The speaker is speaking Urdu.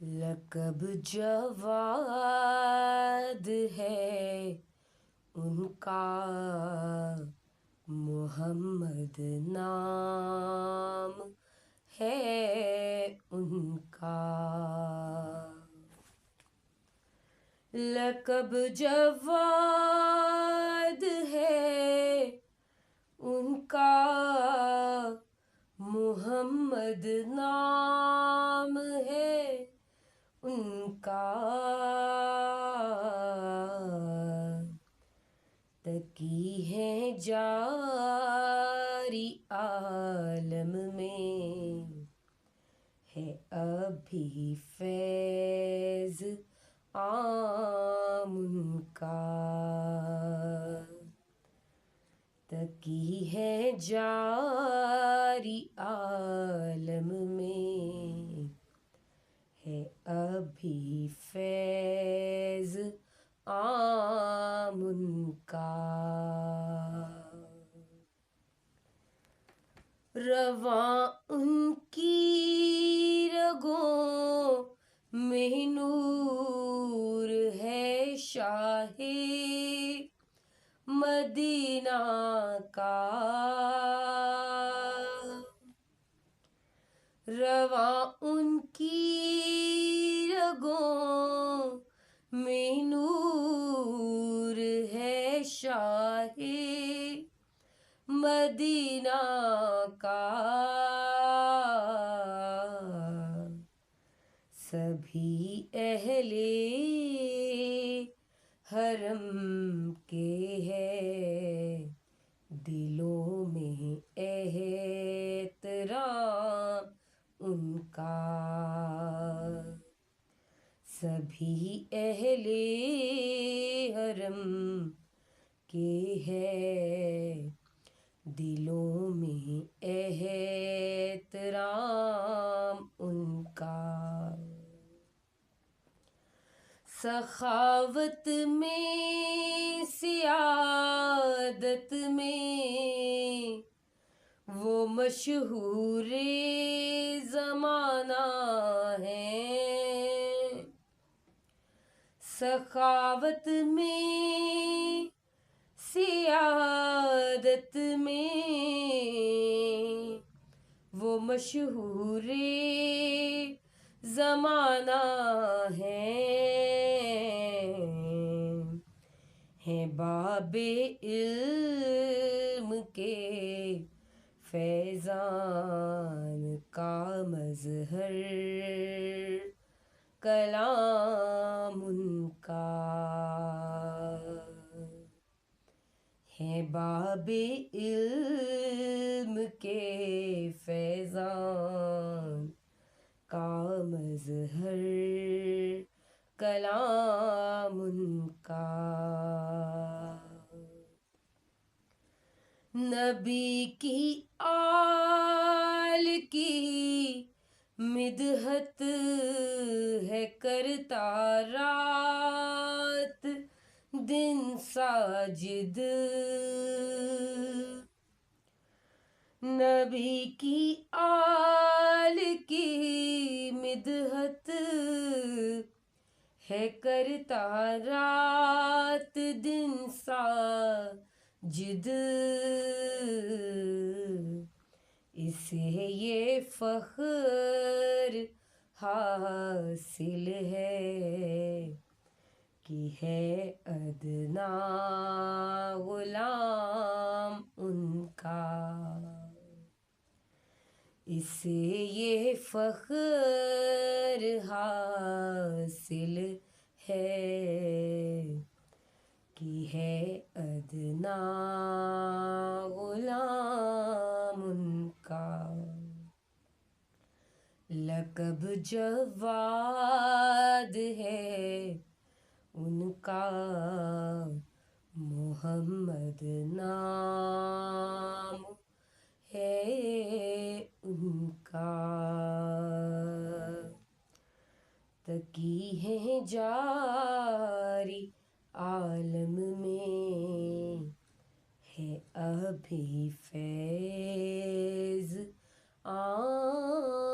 لقب جواد ہے ان کا، محمد نام ہے ان کا۔ لقب جواد ہے ان کا، محمد نام ہے ان کا۔ تقی ہیں جاری عالم میں، ہے ابھی فیض عام ان کا۔ تقی ہے جاری عالم میں، ہے ابھی فیض عام ان کا۔ رواں ان کی رگوں میں نور ہے شاہ مدینہ کا۔ رواں ان کی رگوں میں نور ہے شاہ مدینہ کا۔ سبھی اہل حرم کے ہے دلوں میں احترام ان کا۔ سبھی اہل حرم کے ہے دلوں میں احترام ان کا۔ سخاوت میں سیادت میں وہ مشہور زمانہ ہیں۔ سخاوت میں سیادت میں وہ مشہور زمانہ ہیں باب علم کے فیضان کا مظہر کلام ان کا۔ ہیں باب علم کے فیضان کا مظہر کلام ان کا۔ نبی کی آل کی مدحت ہے کرتا رات دن ساجد۔ نبی کی آل کی مدحت ہے کرتا رات دن ساجد۔ اسے یہ فخر حاصل ہے کہ ہے ادنا غلام ان کا۔ اسے یہ فخر حاصل ہے کہ ہے ادنا غلام ان کا۔ لقب جواد ہے ان کا، محمد نام ہے ان کا۔ تقی ہیں جاری عالم میں، ہے ابھی فیض عام